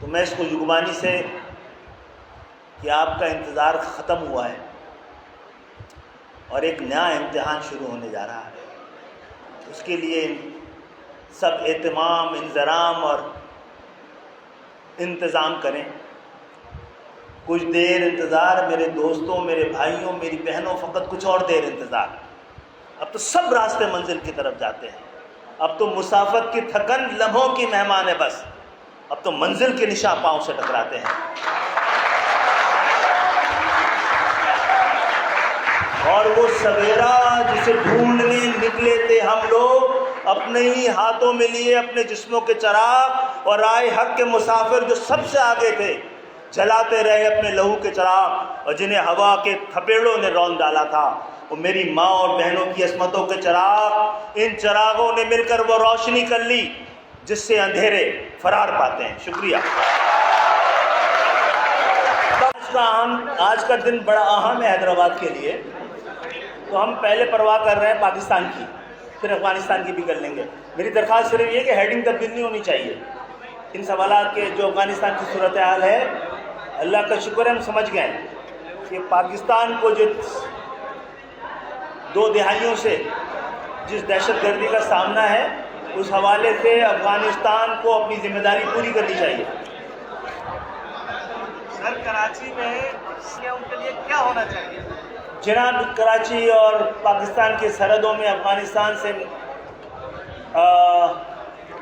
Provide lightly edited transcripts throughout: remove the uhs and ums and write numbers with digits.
تو میں اس کو یگمانی سے کہ آپ کا انتظار ختم ہوا ہے اور ایک نیا امتحان شروع ہونے جا رہا ہے، اس کے لیے سب اہتمام، انضرام اور انتظام کریں۔ کچھ دیر انتظار میرے دوستوں، میرے بھائیوں، میری بہنوں، فقط کچھ اور دیر انتظار۔ اب تو سب راستے منزل کی طرف جاتے ہیں، اب تو مسافت کی تھکن لمحوں کی مہمان ہے، بس اب تو منزل کے نشاں پاؤں سے ٹکراتے ہیں۔ اور وہ سویرا جسے ڈھونڈنے نکلے تھے ہم لوگ، اپنے ہی ہاتھوں میں لیے اپنے جسموں کے چراغ، اور رائے حق کے مسافر جو سب سے آگے تھے جلاتے رہے اپنے لہو کے چراغ، اور جنہیں ہوا کے تھپیڑوں نے رون ڈالا تھا وہ میری ماں اور بہنوں کی عصمتوں کے چراغ۔ ان چراغوں نے مل کر وہ روشنی کر لی جس سے اندھیرے فرار پاتے ہیں۔ شکریہ۔ آج کا دن بڑا اہم ہے حیدرآباد کے لیے، تو ہم پہلے پرواہ کر رہے ہیں پاکستان کی، پھر افغانستان کی بھی کر لیں گے۔ میری درخواست صرف یہ کہ ہیڈنگ تبدیل نہیں ہونی چاہیے۔ ان سوالات کے جو افغانستان کی صورتحال ہے، اللہ کا شکر ہے ہم سمجھ گئے کہ پاکستان کو جو 2 دہائیوں سے جس دہشت گردی کا سامنا ہے، اس حوالے سے افغانستان کو اپنی ذمہ داری پوری کرنی چاہیے۔ سر کراچی میں ان کے لیے کیا ہونا چاہیے؟ جناب، کراچی اور پاکستان کی سرحدوں میں افغانستان سے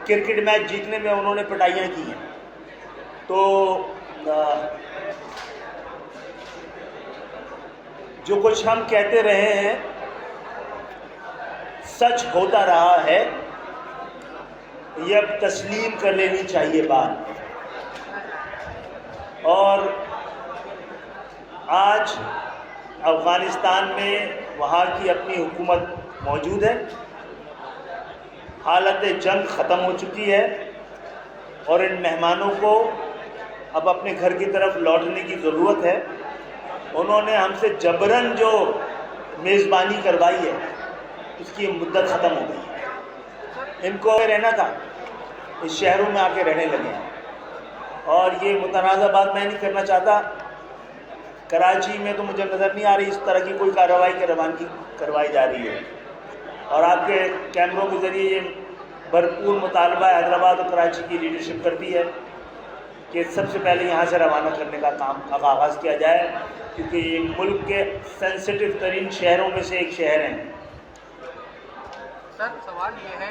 کرکٹ میچ جیتنے میں انہوں نے پٹائیاں کی ہیں، تو جو کچھ ہم کہتے رہے ہیں سچ ہوتا رہا ہے، یہ اب تسلیم کر لینی چاہیے بات۔ اور آج افغانستان میں وہاں کی اپنی حکومت موجود ہے، حالت جنگ ختم ہو چکی ہے، اور ان مہمانوں کو اب اپنے گھر کی طرف لوٹنے کی ضرورت ہے۔ انہوں نے ہم سے جبراً جو میزبانی کروائی ہے اس کی مدت ختم ہو گئی ہے۔ ان کو رہنا تھا، اس شہروں میں آ کے رہنے لگے ہیں، اور یہ متنازع بات میں نہیں کرنا چاہتا۔ کراچی میں تو مجھے نظر نہیں آ رہی اس طرح کی کوئی کارروائی کی روانگی کروائی جا رہی ہے، اور آپ کے کیمروں کے ذریعے یہ بھرپور مطالبہ حیدرآباد اور کراچی کی لیڈرشپ کرتی ہے کہ سب سے پہلے یہاں سے روانہ کرنے کا کام اب آغاز کیا جائے، کیونکہ یہ ملک کے سینسٹیو ترین شہروں میں سے ایک شہر ہیں۔ سر سوال یہ ہے